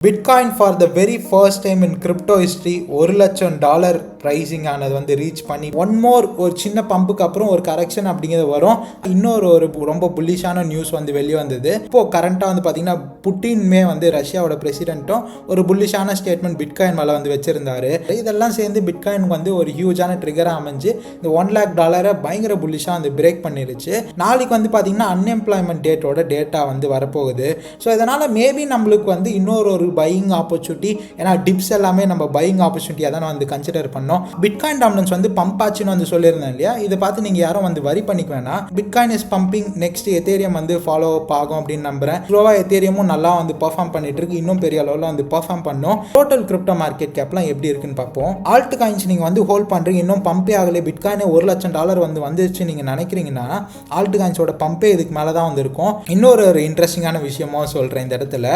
Bitcoin for the very first time in crypto history $1,00,000 pricing ஆனது வந்து reach பண்ணி ஒரு சின்ன பம்புக்கு அப்புறம் ஒரு கரெக்ஷன் அப்படிங்கிறது வரும். இன்னொரு ரொம்ப புல்லிஷான நியூஸ் வந்து வெளியே வந்தது. இப்போ கரண்டாக வந்து பார்த்தீங்கன்னா புட்டின்மே வந்து ரஷ்யாவோட பிரசிடென்ட்டும் ஒரு புல்லிஷான ஸ்டேட்மெண்ட் பிட்காயின் மேலே வந்து வச்சிருந்தாரு. இதெல்லாம் சேர்ந்து பிட்காயினுக்கு வந்து ஒரு ஹியூஜான ட்ரிகராக அமைஞ்சு இந்த $1,00,000 பயங்கர புல்லிஷாக வந்து பிரேக் பண்ணிருச்சு. நாளைக்கு வந்து பார்த்தீங்கன்னா அன்எம்ப்ளாய்மெண்ட் டேட்டா வந்து வரப்போகுது. ஸோ இதனால் மேபி நம்மளுக்கு வந்து இன்னொரு பையிங் ஆப்பர்ச்சுனிட்டி, ஏன்னா டிப்ஸ் எல்லாமே நம்ம பையிங் ஆப்பர்ச்சுனிட்டியாக தான் வந்து கன்சிடர் பண்ணோம். பிட்காயின் டாமினன்ஸ் வந்து பம்ப் ஆச்சுன்னு வந்து சொல்லியிருந்தேன் இல்லையா, இதை பார்த்து நீங்கள் யாரும் வந்து வரி பண்ணிக்க வேணாம். Bitcoin is pumping. Next Ethereum வந்து ஃபாலோ அப் ஆகும் அப்படின்னு நம்புறேன். ஸ்லோவாக எத்தேரியமும் நல்லா வந்து பெர்ஃபார்ம் பண்ணிட்டு இருக்கு, இன்னும் பெரிய அளவில் வந்து பெர்ஃபார்ம் பண்ணும். டோட்டல் கிரிப்டோ மார்க்கெட் கேப்லாம் எப்படி இருக்குன்னு பார்ப்போம். ஆல்ட் காயின்ஸ் நீங்கள் வந்து ஹோல்ட் பண்ணுறீங்க, இன்னும் பம்பே ஆகலை, பிட்காயின் $1,00,000 வந்து வந்துருச்சு நீங்கள் நினைக்கிறீங்கன்னா ஆல்ட் காயின்ஸோட பம்பே இதுக்கு மேலே தான் வந்து இருக்கும். இன்னொரு இன்ட்ரெஸ்டிங்கான விஷயமும் சொல்கிறேன் இந்த இடத்துல.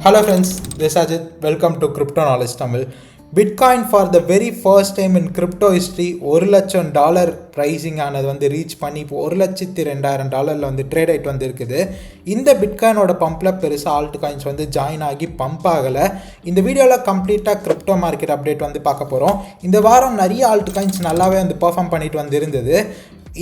Hello friends, this is Ajit. Welcome to Crypto Knowledge Tamil. Bitcoin for the very first time in crypto history $1,00,000 pricing ஆனது வந்து ரீச் பண்ணி இப்போ $1,02,000 வந்து ட்ரேட் ஆகிட்டு வந்து இருக்குது. இந்த பிட்காயினோட பம்பில் பெருசாக ஆல்ட் காயின்ஸ் வந்து ஜாயின் ஆகி பம்ப் ஆகலை. இந்த வீடியோவில் கம்ப்ளீட்டாக கிரிப்டோ மார்க்கெட் அப்டேட் வந்து பார்க்க போகிறோம். இந்த வாரம் நிறைய ஆல்ட் காயின்ஸ் நல்லாவே வந்து பெர்ஃபார்ம் பண்ணிட்டு வந்து இருந்தது.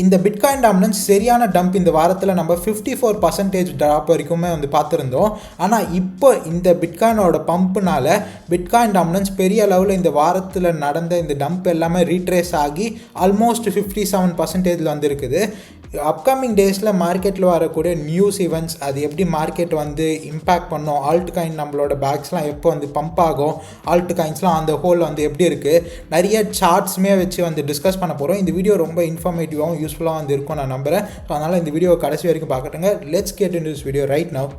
இந்த பிட்காயின் டாமினன்ஸ் சரியான டம்ப் இந்த வாரத்தில் நம்ம 54% ட்ராப் வரைக்குமே வந்து பார்த்துருந்தோம். ஆனால் இப்போ இந்த பிட்காயினோட பம்புனால பிட்காயின் டாமினன்ஸ் பெரிய அளவில் இந்த வாரத்தில் நடந்த இந்த டம்ப் எல்லாமே ரீட்ரேஸ் ஆகி ஆல்மோஸ்ட் 57% வந்துருக்குது. அப்கமிங் டேஸில் மார்க்கெட்டில் வரக்கூடிய நியூஸ் ஈவெண்ட்ஸ், அது எப்படி மார்க்கெட் வந்து இம்பேக்ட் பண்ணும், ஆல்ட் காயின் நம்மளோட பேக்ஸ்லாம் எப்போ வந்து பம்ப் ஆகும், ஆல்ட் காயின்ஸ்லாம் அந்த ஹோல் வந்து எப்படி இருக்குது, நிறைய சார்ட்ஸுமே வச்சு வந்து டிஸ்கஸ் பண்ண போகிறோம். இந்த வீடியோ ரொம்ப இன்ஃபர்மேட்டிவாகவும் யூஸ்ஃபுல்லாக வந்து இருக்கும் நான் நம்புகிறேன். ஸோ அதனால் இந்த வீடியோ கடைசி வரைக்கும் பார்க்கட்டுங்க. Let's get into this video right now.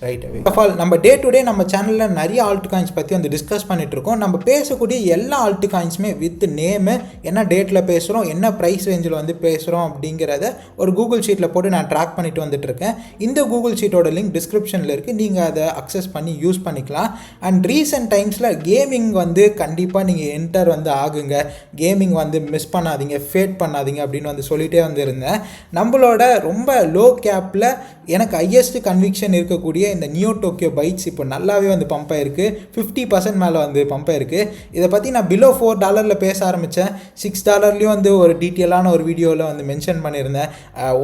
Right away. First of all நம்ம டே டு டே நம்ம சேனலில் நிறைய ஆல்ட் காயின்ஸ் பற்றி வந்து டிஸ்கஸ் பண்ணிட்டு இருக்கோம். நம்ம பேசக்கூடிய எல்லா ஆல்ட் காயின்ஸுமே வித் நேமு, என்ன டேட்டில் பேசுகிறோம், என்ன ப்ரைஸ் ரேஞ்சில் வந்து பேசுகிறோம் அப்படிங்கிறத ஒரு கூகுள் ஷீட்டில் போட்டு நான் ட்ராக் பண்ணிட்டு வந்துட்டு இருக்கேன். இந்த கூகுள் ஷீட்டோட லிங்க் டிஸ்கிரிப்ஷனில் இருக்குது, நீங்கள் அதை அக்சஸ் பண்ணி யூஸ் பண்ணிக்கலாம். அண்ட் ரீசெண்ட் டைம்ஸில் கேமிங் வந்து கண்டிப்பாக நீங்கள் என்டர் வந்து ஆகுங்க, கேமிங் வந்து மிஸ் பண்ணாதீங்க, ஃபேட் பண்ணாதீங்க அப்படின்னு வந்து சொல்லிகிட்டே வந்து இருந்தேன். நம்மளோட ரொம்ப லோ கேப்பில் எனக்கு ஹையஸ்ட் கன்விக்ஷன் இருக்கக்கூடிய இந்த நியோ டோக்கியோ பைட்ஸ் இப்போ நல்லாவே வந்து பம்ப் ஆயிருக்கு. 50% மேலே வந்து பம்ப் ஆயிருக்கு. இதை பற்றி நான் பிலோ $4 பேச ஆரம்பித்தேன். $6 வந்து ஒரு டீட்டெயிலான ஒரு வீடியோவில் வந்து மென்ஷன் பண்ணியிருந்தேன்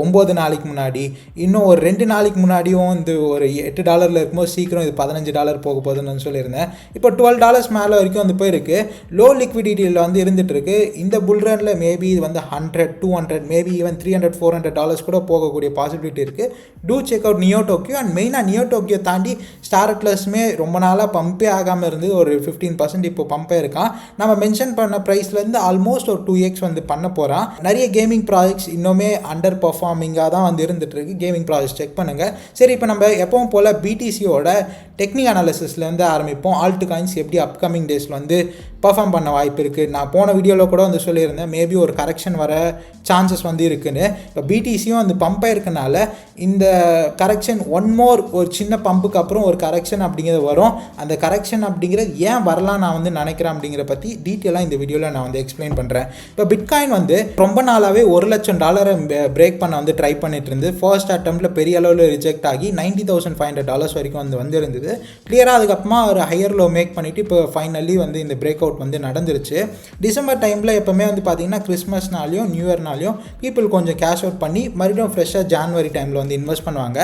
9 நாளைக்கு முன்னாடி. இன்னும் ஒரு 2 நாளைக்கு முன்னாடியும் வந்து ஒரு $8 இருக்கும்போது சீக்கிரம் இது $15 போக போகுதுன்னு சொல்லியிருந்தேன். இப்போ $12 மேலே வரைக்கும் வந்து போயிருக்கு. லோ லிக்விடிட்டியில் வந்து இருந்துகிட்டு இருக்கு. இந்த புல் ரனில் மேபி இது வந்து 100, 200, மேபி ஈவன் $300, $400 கூட போகக்கூடிய பாசிபிலிட்டி இருக்குது. To check out Neo Tokyo. And மெயினாக நியோ டோக்கியோ தாண்டி ஸ்டார் அட்லஸுமே ரொம்ப நாளாக பம்பே ஆகாமல் இருந்தது. ஒரு 15% இப்போ பம்பே இருக்கான். நம்ம மென்ஷன் பண்ண ப்ரைஸ்லேருந்து ஆல்மோஸ்ட் ஒரு 2x வந்து பண்ண போகிறான். நிறைய கேமிங் ப்ராஜெக்ட்ஸ் இன்னுமே அண்டர் பர்ஃபார்மிங்காக தான் வந்து இருந்துகிட்ருக்கு. கேமிங் ப்ராஜெக்ட்ஸ் செக் பண்ணுங்கள். சரி, இப்போ நம்ம எப்பவும் போல் பிடிசியோட டெக்னிக் அனாலிசிஸ்லேருந்து ஆரம்பிப்போம். ஆல்ட் காயின்ஸ் எப்படி அப்கமிங் டேஸில் வந்து பர்ஃபார்ம் பண்ண வாய்ப்பு இருக்குது. நான் போன வீடியோவில் கூட வந்து சொல்லியிருந்தேன் மேபி ஒரு கரெக்ஷன் வர சான்சஸ் வந்து இருக்குன்னு. இப்போ பிடிசியும் வந்து பம்ப் ஆயிருக்கனால இந்த கரெக்ஷன் ஒரு சின்ன பம்புக்கு அப்புறம் ஒரு கரெக்ஷன் அப்படிங்கிறது வரும். அந்த கரெக்ஷன் அப்படிங்கிறது ஏன் வரலாம் நான் வந்து நினைக்கிறேன் அப்படிங்கிற பற்றி டீட்டெயிலாக இந்த வீடியோவில் நான் வந்து எக்ஸ்பிளைன் பண்ணுறேன். இப்போ பிட்காயின் வந்து ரொம்ப நாளாகவே $1,00,000 பிரேக் பண்ண வந்து ட்ரை பண்ணிட்டு இருந்து ஃபர்ஸ்ட் அட்டெம்ப்டில் பெரிய அளவில் ரிஜெக்ட் ஆகி $90,500 வரைக்கும் வந்து இருந்தது. கிளியராக அதுக்கப்புறமா ஒரு ஹையர் லோ மேக் பண்ணிவிட்டு இப்போ ஃபைனலி வந்து இந்த பிரேக் அவுட் வந்து நடந்துருச்சு. டிசம்பர் டைமில் எப்போவுமே வந்து பார்த்தீங்கன்னா கிறிஸ்மஸ்னாலையும் நியூ இயர்னாலையும் பீப்புள் கொஞ்சம் கேஷ் அவுட் பண்ணி மறுபடியும் ஃப்ரெஷ்ஷாக ஜான்வரி டைமில் வந்து இன்வெஸ்ட் பண்ணுவாங்க.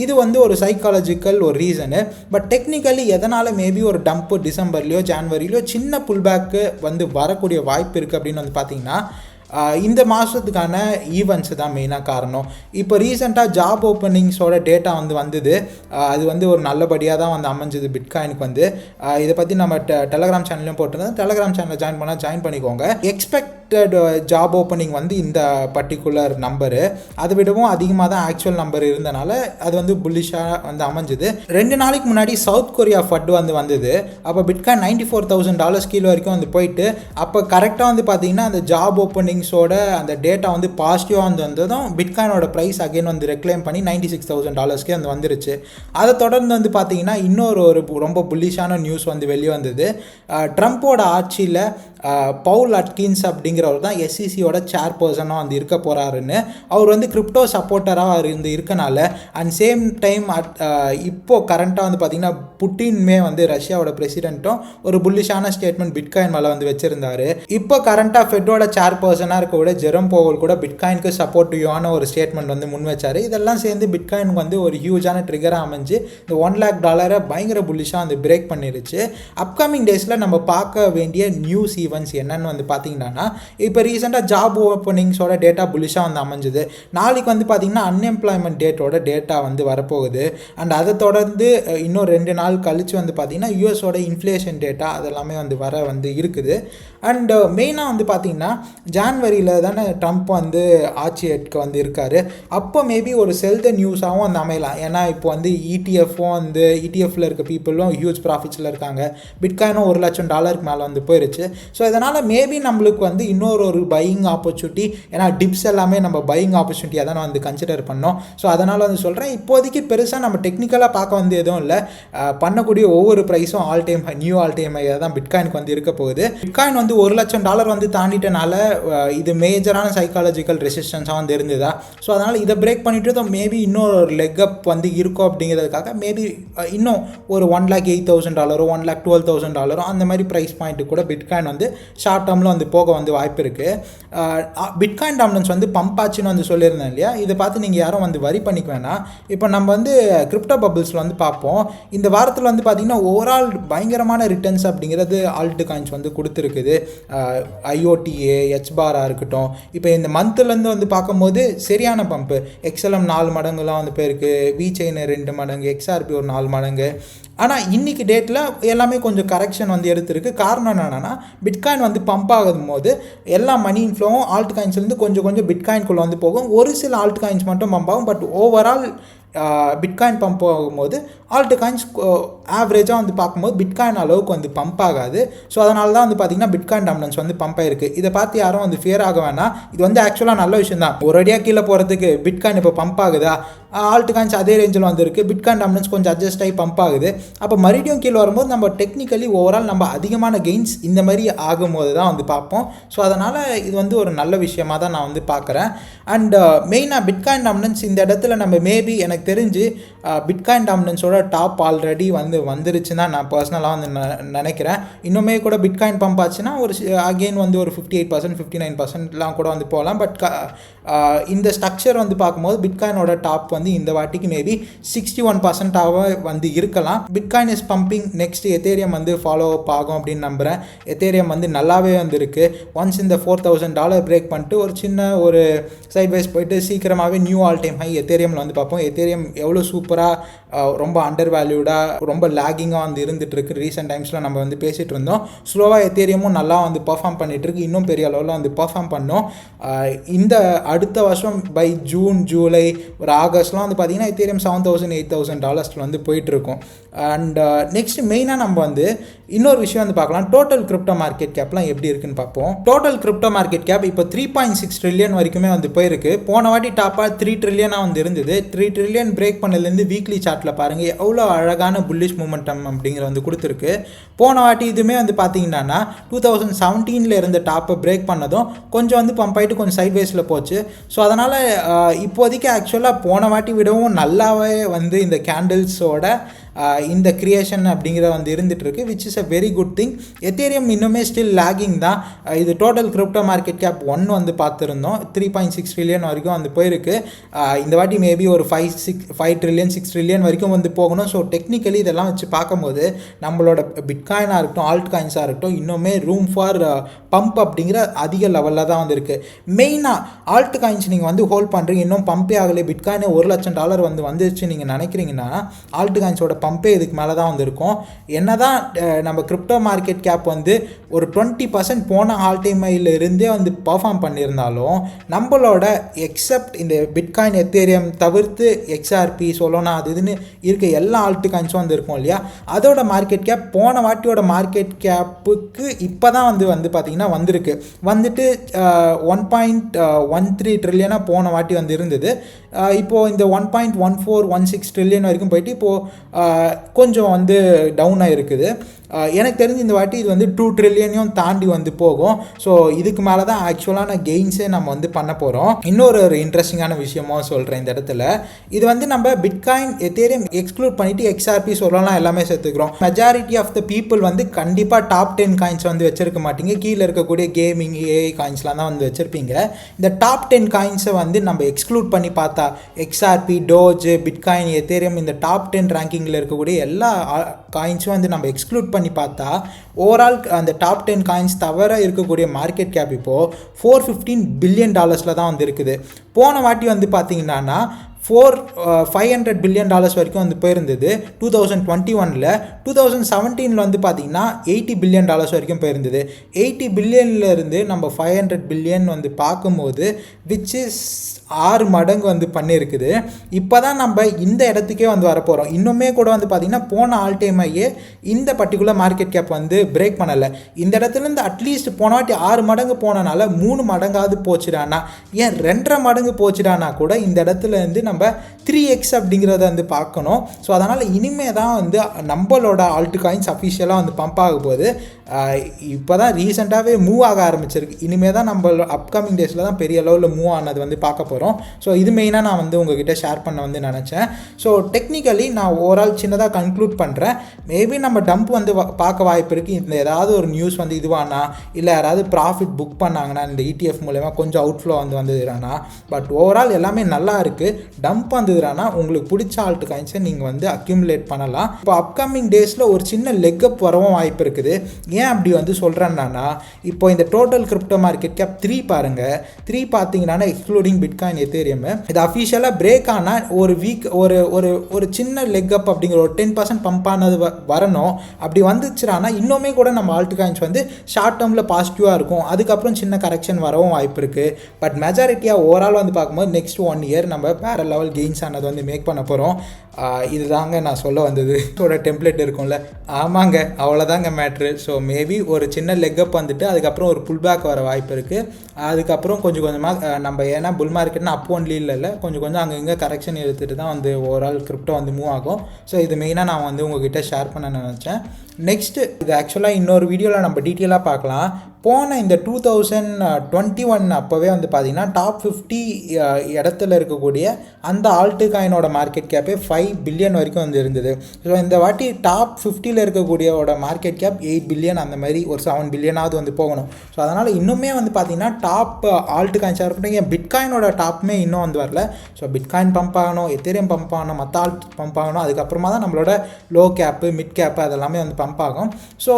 இது வந்து ஒரு சைக்காலஜிக்கல் ஒரு ரீசனு. பட் டெக்னிக்கலி எதனால் மேபி ஒரு டம்ப்பு டிசம்பர்லையோ ஜான்வரிலையோ சின்ன புல்பேக்கு வந்து வரக்கூடிய வாய்ப்பு இருக்குது அப்படின்னு வந்து பார்த்தீங்கன்னா இந்த மாதத்துக்கான ஈவெண்ட்ஸ் தான் மெயினாக காரணம். இப்போ ரீசெண்டாக ஜாப் ஓப்பனிங்ஸோட டேட்டா வந்து வந்தது. அது வந்து ஒரு நல்லபடியாக தான் வந்து அமைஞ்சது பிட்காயினுக்கு வந்து. இதை பற்றி நம்ம டெலகிராம் சேனல்லையும் போட்டிருந்தோம். டெலகிராம் சேனலில் ஜாயின் பண்ணிக்கோங்க. எக்ஸ்பெக்டட் ஜாப் ஓப்பனிங் வந்து இந்த பர்டிகுலர் நம்பரு அதை விடவும் அதிகமாக தான் ஆக்சுவல் நம்பர் இருந்தனால அது வந்து புல்லிஷாக வந்து அமைஞ்சது. 2 நாளைக்கு முன்னாடி சவுத் கொரியா ஃபட் வந்து வந்தது. அப்போ பிட்காயின் $94,000 கீழே வரைக்கும் வந்து போயிட்டு அப்போ கரெக்டாக வந்து பார்த்தீங்கன்னா அந்த ஜாப் ஓப்பனிங்ஸோட அந்த டேட்டா வந்து பாசிட்டிவாக வந்து வந்ததும் பிட்காயினோட ப்ரைஸ் அகைன் வந்து ரெக்ளைம் பண்ணி $96,000 வந்து வந்துருச்சு. அதை தொடர்ந்து வந்து பார்த்தீங்கன்னா இன்னொரு ரொம்ப புல்லிஷான நியூஸ் வந்து வெளியே வந்தது. ட்ரம்ப்போட ஆட்சியில் பவுல் அட்கின்ஸ் அப்படிங்கிறவர் தான் எஸ்சிசியோட சேர்பர்சனாக வந்து இருக்க போகிறாருன்னு. அவர் வந்து கிரிப்டோ சப்போர்ட்டராக இருக்கனால அண்ட் சேம் டைம் இப்போது கரண்ட்டாக வந்து பார்த்திங்கன்னா புட்டின்மே வந்து ரஷ்யாவோட பிரசிடென்ட்டும் ஒரு புல்லிஷான ஸ்டேட்மெண்ட் பிட்காயின் மேலே வந்து வச்சுருந்தாரு. இப்போ கரண்ட்டாக ஃபெட்டோட சேர்பர்சனாக இருக்கக்கூடிய ஜெரோம் பவுல் கூட பிட்காயினுக்கு சப்போர்ட்டிவான ஒரு ஸ்டேட்மெண்ட் வந்து முன் வச்சார். இதெல்லாம் சேர்ந்து பிட்காயினுக்கு வந்து ஒரு ஹியூஜான ட்ரிகராக அமைஞ்சு இந்த $1 lakh பயங்கர புல்லிஷாக வந்து பிரேக் பண்ணிருச்சு. அப்கமிங் டேஸில் நம்ம பார்க்க வேண்டிய நியூஸ் ஈவெண்ட்ஸ் என்னன்னு வந்து பார்த்தீங்கன்னா, இப்போ ரீசெண்டாக ஜாப் ஓப்பனிங்ஸோட டேட்டா புல்லிஷாக வந்து அமைஞ்சுது. நாளைக்கு வந்து பார்த்தீங்கன்னா அன்எம்ப்ளாய்மெண்ட் டேட்டோட டேட்டா வந்து வரப்போகுது. அண்ட் அதை தொடர்ந்து இன்னும் 2 நாள் கழிச்சு வந்து பார்த்தீங்கன்னா யூஎஸோட இன்ஃப்ளேஷன் டேட்டா அதெல்லாமே வந்து வர வந்து இருக்குது. அண்ட் மெயினாக வந்து பார்த்தீங்கன்னா ஜான்வரியில் தானே ட்ரம்ப் வந்து ஆட்சி ஏற்க வந்து இருக்காரு. அப்போ மேபி ஒரு செல் த நியூஸாகவும் வந்து அமையலாம். ஏன்னா இப்போ வந்து இடிஎஃப்பும் வந்து இடிஎஃப்ல இருக்க பீப்புளும் ஹியூஜ் ப்ராஃபிட்ஸில் இருக்காங்க. பிட்காயினும் $1 lakh மேலே வந்து போயிருச்சு. ஸோ இதனால் மேபி நம்மளுக்கு வந்து இன்னொரு பையிங் ஆப்பர்ச்சுனிட்டி, ஏன்னா டிப்ஸ் எல்லாமே நம்ம பையிங் ஆப்பர்ச்சுனிட்டியாக தான் வந்து கன்சிடர் பண்ணோம். ஸோ அதனால் வந்து சொல்கிறேன், இப்போதைக்கு பெருசாக நம்ம டெக்னிக்கலாக பார்க்க வந்து எதுவும் இல்லை. பண்ணக்கூடிய ஒவ்வொரு ப்ரைஸும் நியூ ஆல் டைம் தான் பிட்காயினுக்கு வந்து இருக்க போகுது. பிட்காயின் வந்து $1 lakh வந்து தாண்டிட்டனால இது மேஜரான சைக்காலஜிக்கல் ரெசிஸ்டன்ஸாக வந்து இருந்ததா. ஸோ அதனால் இதை பிரேக் பண்ணிட்டு மேபி இன்னொரு லெக் அப் வந்து இருக்கும் அப்படிங்கிறதுக்காக மேபி இன்னும் ஒரு $1,08,000 $1,12,000 அந்த மாதிரி ப்ரைஸ் பாயிண்ட்டு கூட பிட்காயின் வந்து ஷார்ட் டேர்மில் வந்து போக வந்து வாய்ப்பு இருக்குது. பிட்காயின் டாமினன்ஸ் வந்து பம்ப் ஆச்சுன்னு வந்து சொல்லியிருந்தேன் இல்லையா. இதை பார்த்து நீங்கள் யாரும் வந்து வரி பண்ணிக்க வேணாம். இப்போ நம்ம வந்து கிரிப்டோ பபிள்ஸில் வந்து பார்ப்போம். இந்த வாரத்தில் வந்து பார்த்திங்கன்னா ஓவரால் பயங்கரமான ரிட்டர்ன்ஸ் அப்படிங்கிறது ஆல்ட் காயின்ஸ் வந்து கொடுத்துருக்குது. ஐஓடிஏ ஹெச்பாராக இருக்கட்டும். இப்போ இந்த மந்த்லேருந்து வந்து பார்க்கும்போது சரியான பம்ப்பு. எக்ஸ்எல்எம் 4 மடங்குலாம் வந்து போயிருக்கு. விசெயின் 2 மடங்கு, எக்ஸ்ஆர்பி ஒரு 4 மடங்கு. ஆனால் இன்றைக்கி டேட்டில் எல்லாமே கொஞ்சம் கரெக்ஷன் வந்து எடுத்துருக்கு. காரணம் என்னென்னா பிட்காயின் வந்து பம்ப் ஆகும் போது எல்லா மணி இன்ஃப்ளோவும் ஆல்ட் காயின்ஸ்லேருந்து கொஞ்சம் பிட்காயின்குள்ளே வந்து போகும். ஒரு சில ஆல்ட் காயின்ஸ் மட்டும் பம்ப் ஆகும். பட் ஓவரால் பிட்காயின் பம்ப் ஆகும்போது ஆல்ட் காயின்ஸ் ஆவரேஜாக வந்து பார்க்கும்போது பிட்காயின் அளவுக்கு வந்து பம்ப் ஆகாது. ஸோ அதனால தான் வந்து பார்த்திங்கன்னா பிட்காயின் டாமினன்ஸ் வந்து பம்ப் ஆகிருக்கு. இதை பார்த்து யாரும் வந்து ஃபியர் ஆக வேணாம். இது வந்து ஆக்சுவலாக நல்ல விஷயம் தான். ஒரு அடியாக கீழே போகிறதுக்கு பிட்காயின் இப்போ பம்ப் ஆகுதா, ஆல்ட் காயின்ஸ் அதே ரேஞ்சில் வந்துருக்கு, பிட்காயின் டாமினன்ஸ் கொஞ்சம் அட்ஜஸ்ட் ஆகி பம்ப் ஆகுது. அப்போ மறுபடியும் கீழே வரும்போது நம்ம டெக்னிக்கலி ஓவரால் நம்ம அதிகமான கெயின்ஸ் இந்த மாதிரி ஆகும்போது தான் வந்து பார்ப்போம். ஸோ அதனால் இது வந்து ஒரு நல்ல விஷயமாக தான் நான் வந்து பார்க்குறேன். அண்ட் மெயினாக பிட்காயின் டாமினன்ஸ் இந்த இடத்துல நம்ம மேபி எனக்கு தெரிஞ்சு பிட்காயின் டாமினன்ஸோட டாப் ஆல்ரெடி வந்துருச்சுன்னு தான் நான் பர்சனலாக வந்து நினைக்கிறேன். இன்னுமே கூட பிட்காயின் பம்ப் ஆச்சுன்னா ஒரு அகெயின் வந்து ஒரு 58% 59% கூட வந்து போகலாம். பட் இந்த ஸ்ட்ரக்சர் வந்து பார்க்கும்போது பிட்காயினோட டாப் வந்து இந்த வாட்டிக்கு மேபி 61% வந்து இருக்கலாம். Bitcoin is pumping. Next Ethereum வந்து ஃபாலோ அப் ஆகும் அப்படின்னு நம்புகிறேன். எத்தேரியம் வந்து நல்லாவே வந்து இருக்குது. ஒன்ஸ் இந்த $4,000 பிரேக் பண்ணிட்டு ஒரு சின்ன ஒரு சைட் வைஸ் போயிட்டு சீக்கிரமாகவே நியூ ஆல் டைம் ஹை எத்தேரியமில் வந்து பார்ப்போம். எத்தேரியம் எவ்வளோ சூப்பராக ரொம்ப அண்டர் வேல்யூடாக ரொம்ப லேகிங்காக வந்து இருந்துகிட்ருக்கு. ரீசெண்ட் டைம்ஸில் நம்ம வந்து பேசிகிட்டு இருந்தோம். ஸ்லோவாக எத்தேரியமும் நல்லா வந்து பர்ஃபார்ம் பண்ணிகிட்ருக்கு. இன்னும் பெரிய அளவில் வந்து பர்ஃபார்ம் பண்ணோம். இந்த அடுத்த வருஷம் பை ஜூன் ஜூலை ஒரு ஆகஸ்ட்லாம் வந்து பார்த்திங்கன்னா எத்தேரியம் $7,000 $8,000 வந்து போயிட்டுருக்கும். அண்ட் நெக்ஸ்ட் மெயினாக நம்ம வந்து இன்னொரு விஷயம் வந்து பார்க்கலாம். டோட்டல் கிரிப்டோ மார்க்கெட் கேப்லாம் எப்படி இருக்குன்னு பார்ப்போம். டோட்டல் கிரிப்டோ மார்க்கெட் கேப் இப்போ 3.6 ட்ரில்லியன் வரைக்குமே வந்து போயிருக்கு. போன வாட்டி டாப்பாக 3 ட்ரில்லியனாக வந்து இருந்தது. 3 ட்ரில்லியன் பிரேக் பண்ணதுலேருந்து வீக்லி சார்ட்டில் பாருங்கள் எவ்வளோ அழகான புல்லிஷ் மூமெண்டம் அப்படிங்கிற வந்து கொடுத்துருக்கு. போன வாட்டி இதுவுமே வந்து பார்த்தீங்கன்னா 2017 இருந்த டாப்பை பிரேக் பண்ணதும் கொஞ்சம் வந்து பம்ப் ஆகிட்டு கொஞ்சம் சைட் வேஸில் போச்சு. ஸோ அதனால் இப்போதைக்கு ஆக்சுவலாக போன வாட்டி விடவும் நல்லாவே வந்து இந்த கேண்டில்ஸோட இந்த கிரியேஷன் அப்படிங்கிற வந்து இருந்துகிட்ருக்கு, which is a very good thing. Ethereum இன்னுமே ஸ்டில் லேகிங் தான். இது டோட்டல் கிரிப்டோ மார்க்கெட் கேப் 1 வந்து பார்த்துருந்தோம். 3.6 ட்ரில்லியன் வரைக்கும் வந்து போயிருக்கு. இந்த வாட்டி மேபி ஒரு 5 ட்ரில்லியன் 6 ட்ரில்லியன் வரைக்கும் வந்து போகணும். ஸோ டெக்னிக்கலி இதெல்லாம் வச்சு பார்க்கும்போது நம்மளோட பிட்காயினாக இருக்கட்டும் ஆல்ட் காயின்ஸாக இருக்கட்டும் இன்னுமே ரூம் ஃபார் பம்ப் அப்படிங்கிற அதிக லெவலில் தான் வந்து இருக்குது. மெயினாக ஆல்ட் காயின்ஸ் நீங்கள் வந்து ஹோல்ட் பண்ணுறீங்க, இன்னும் பம்பே ஆகலை, பிட்காயினே $1 lakh வந்து வந்துருச்சு நீங்கள் நினைக்கிறீங்கன்னா ஆல்ட் காயின்ஸோட பம்பே இதுக்கு மேலே தான் வந்திருக்கும். என்ன தான் நம்ம கிரிப்டோ மார்க்கெட் கேப் வந்து ஒரு 20% போன ஆல் டைம் ஹைல இருந்தே வந்து பர்ஃபார்ம் பண்ணியிருந்தாலும் நம்மளோட எக்ஸப்ட் இந்த பிட்காயின் எத்தேரியம் தவிர்த்து எக்ஸ்ஆர்பி சொலோனா அது இதுன்னு இருக்க எல்லா ஆல்ட் காயின்ஸும் வந்து இருக்கும் இல்லையா, அதோட மார்க்கெட் கேப் போன வாட்டியோட மார்க்கெட் கேப்புக்கு இப்போ தான் வந்து பார்த்திங்கன்னா வந்திருக்கு. வந்துட்டு 1.13 ட்ரில்லியனாக போன வாட்டி வந்து இருந்தது. இப்போது இந்த 1.1416 ட்ரில்லியன் வரைக்கும் போயிட்டு இப்போது கொஞ்சம் வந்து டவுன் ஆகிருக்குது. எனக்கு தெரிஞ்சு இந்த வாட்டி இது வந்து 2 ட்ரில்லியனையும் தாண்டி வந்து போகும். ஸோ இதுக்கு மேலே தான் ஆக்சுவலான கெயின்ஸே நம்ம வந்து பண்ண போகிறோம். இன்னொரு இன்ட்ரெஸ்டிங்கான விஷயமும் சொல்கிறேன் இந்த இடத்துல. இது வந்து நம்ம பிட்காயின் எத்தேரியம் எக்ஸ்க்ளூட் பண்ணிவிட்டு XRP சொல்லலாம் எல்லாமே சேர்த்துக்கிறோம். மெஜாரிட்டி ஆஃப் த பீப்புள் வந்து கண்டிப்பாக டாப் 10 காயின்ஸ் வந்து வச்சிருக்க மாட்டீங்க. கீழே இருக்கக்கூடிய கேமிங் AI காயின்ஸ்லாம் தான் வந்து வச்சுருப்பீங்க. இந்த டாப் 10 காயின்ஸை வந்து நம்ம எக்ஸ்க்ளூட் பண்ணி பார்த்தா XRP, டோஜ், பிட்காயின், எத்தேரியம் இந்த டாப் 10 ரேங்கிங்கில் இருக்கக்கூடிய எல்லா காயின்ஸும் வந்து நம்ம எக்ஸ்க்ளூட் பண்ணி பார்த்தா ஓவரால் அந்த டாப் 10 காயின்ஸ் தவிர இருக்கக்கூடிய மார்க்கெட் கேப் இப்போது $415 பில்லியன் தான் வந்து இருக்குது. போன வாட்டி வந்து பார்த்தீங்கன்னா $500 பில்லியன் வரைக்கும் வந்து போயிருந்தது 2021. 2017 வந்து பார்த்தீங்கன்னா $80 பில்லியன் வரைக்கும் போயிருந்தது. 80 பில்லியன்லேருந்து நம்ம 500 பில்லியன் வந்து பார்க்கும்போது விச் இஸ் 6 மடங்கு வந்து பண்ணியிருக்குது. இப்போ தான் நம்ம இந்த இடத்துக்கே வந்து வரப்போகிறோம். இன்னுமே கூட வந்து பார்த்திங்கன்னா போன ஆல் டைம் ஐயே இந்த பர்டிகுலர் மார்க்கெட் கேப் வந்து பிரேக் பண்ணலை. இந்த இடத்துலேருந்து அட்லீஸ்ட் போன வாட்டி 6 மடங்கு போனனால 3 மடங்காவது போச்சுடானா, ஏன் 2.5 மடங்கு போச்சுடானா கூட இந்த இடத்துலேருந்து நம்ம 3x அப்படிங்கிறத வந்து பார்க்கணும். ஸோ அதனால் இனிமே தான் வந்து நம்மளோட ஆல்ட் காயின்ஸ் அஃபிஷியலாக வந்து பம்ப் ஆக போகுது. இப்போ தான் ரீசெண்டாகவே மூவ் ஆக ஆரம்பிச்சிருக்கு. இனிமேல் தான் நம்ம அப்கமிங் டேஸில் தான் பெரிய லெவலில் மூவ் ஆனது வந்து பார்க்க போகிறோம். ஸோ இது மெயினாக நான் வந்து உங்ககிட்ட ஷேர் பண்ண வந்து நினச்சேன். ஸோ டெக்னிக்கலி நான் ஓவரால் சின்னதாக கன்க்ளூட் பண்ணுறேன். மேபி நம்ம டம்ப் வந்து பார்க்க வாய்ப்பு இருக்குது. இந்த ஏதாவது ஒரு நியூஸ் வந்து இதுவானா இல்லை யாராவது ப்ராஃபிட் புக் பண்ணாங்கன்னா இந்த ETF மூலமா கொஞ்சம் அவுட்ஃப்ளோ வந்து வந்ததுறானா. பட் ஓவரால் எல்லாமே நல்லா இருக்குது. டம்ப் வந்ததுறானா உங்களுக்கு பிடிச்ச ஆல்ட் காயின்ஸை நீங்கள் வந்து அக்யூமுலேட் பண்ணலாம். இப்போ அப்கமிங் டேஸில் ஒரு சின்ன லெக்கப் வரவும் வாய்ப்பு இருக்குது. ஏன் அப்படி வந்து சொல்கிறேன்னா இப்போ இந்த டோட்டல் கிரிப்டோ மார்க்கெட் கேப் 3 பாருங்கள். 3 பார்த்தீங்கன்னா எக்ஸ்க்ளூடிங் பிட்காயின், எத்தேரியம் இது அஃபிஷியலாக பிரேக் ஆனால் ஒரு வீக் ஒரு சின்ன லெக் அப் அப்படிங்கிற ஒரு 10% பம்ப் ஆனது வரணும். அப்படி வந்துச்சுன்னா இன்னுமே கூட நம்ம ஆல்ட் காயின்ஸ் வந்து ஷார்ட் டேர்மில் பாசிட்டிவாக இருக்கும். அதுக்கப்புறம் சின்ன கரெக்ஷன் வரவும் வாய்ப்பு இருக்குது. பட் மெஜாரிட்டியாக ஓவரால் வந்து பார்க்கும்போது நெக்ஸ்ட் 1 இயர் நம்ம வேறு லெவல் கெயின்ஸ் ஆனது வந்து மேக் பண்ண போகிறோம். இதுதாங்க நான் சொல்ல வந்தது. இதோட டெம்ப்ளேட் இருக்கும்ல, ஆமாங்க அவ்வளோதாங்க மேட்ரு. ஸோ மேபி ஒரு சின்ன லெக்கப் வந்துட்டு அதுக்கப்புறம் ஒரு புல் பேக் வர வாய்ப்பு இருக்குது. அதுக்கப்புறம் கொஞ்சம் கொஞ்சமாக நம்ம ஏன்னா புல் மார்க்கெட்னா அப் ஒன்லி இல்லை கொஞ்சம் அங்கே இங்கே கரெக்ஷன் எடுத்துகிட்டு தான் வந்து ஓவரால் கிரிப்டோ வந்து மூவ் ஆகும். ஸோ இது மெயினாக நான் வந்து உங்ககிட்ட ஷேர் பண்ண நினச்சேன். நெக்ஸ்ட்டு இது ஆக்சுவலாக இன்னொரு வீடியோவில் நம்ம டீட்டெயிலாக பார்க்கலாம். போன இந்த 2021 அப்போவே வந்து பார்த்திங்கன்னா டாப் 50 இடத்துல இருக்கக்கூடிய அந்த ஆல்ட் காயினோட மார்க்கெட் கேப்பே $5 பில்லியன் வரைக்கும் வந்து இருந்தது. ஸோ இந்த வாட்டி டாப் 50 இருக்கக்கூடியோட மார்க்கெட் கேப் $8 பில்லியன், அந்த மாதிரி ஒரு $7 பில்லியனாவது வந்து போகணும். ஸோ அதனால் இன்னுமே வந்து பார்த்திங்கன்னா டாப் ஆல்ட் காயின்ஸாக இருக்கட்டும், ஏன் பிட்காயினோட டாப்புமே இன்னும் வந்து வரல. ஸோ பிட்காயின் பம்ப் ஆகணும், எத்தேரியம் பம்ப் ஆகணும், மற்ற ஆல்ட் பம்ப் ஆகணும். அதுக்கப்புறமா தான் நம்மளோட லோ கேப்பு, மிட் கேப்பு அதெல்லாமே வந்து பம்ப் ஆகும். ஸோ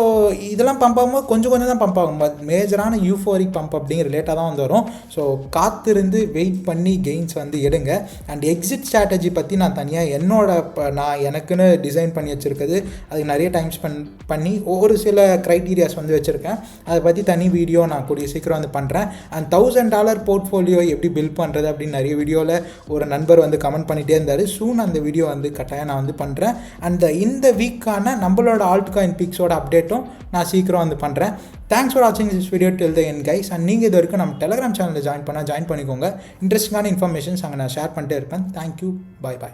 இதெல்லாம் பம்ப் ஆகும்போது கொஞ்சம் தான் பம்ப் ஆகும். மேஜரான யூஃபோரிக் பம்ப் அப்படிங்கிற லேட்டாக தான் வந்து வரும். ஸோ காத்திருந்து வெயிட் பண்ணி கெயின்ஸ் வந்து எடுங்க. அண்ட் எக்ஸிட் ஸ்ட்ராட்டஜி பற்றி நான் தனியாக நான் எனக்குன்னு டிசைன் பண்ணி வச்சுருக்குது. அதுக்கு நிறைய டைம் ஸ்பெண்ட் பண்ணி ஒரு சில க்ரைட்டீரியாஸ் வந்து வச்சுருக்கேன். அதை பற்றி தனி வீடியோ நான் கூடிய சீக்கிரம் வந்து பண்ணுறேன். அண்ட் $1000 போர்ட்ஃபோலியோ எப்படி பில்ட் பண்ணுறது அப்படின்னு நிறைய வீடியோவில் ஒரு நண்பர் வந்து கமெண்ட் பண்ணிகிட்டே இருந்தார். சூன் அந்த வீடியோ வந்து கட்டாயம் நான் வந்து பண்ணுறேன். அண்ட் இந்த வீக்கான நம்மளோட ஆல்ட் காயின் பிக்ஸோட அப்டேட்டும் நான் சீக்கிரம் வந்து பண்ணுறேன். தேங்க்ஸ் ஃபார் வாட்சிங் this video till the end guys. And நீங்கள் இது வரைக்கும் நம்ம டெலிகிராம் சேனலில் ஜாயின் பண்ணிக்கோங்க. இன்ட்ரெஸ்டிங்கான இன்ஃபர்மேஷன்ஸ் அங்கே நான் ஷேர் பண்ணிட்டே இருப்பேன். தேங்க்யூ, பாய்.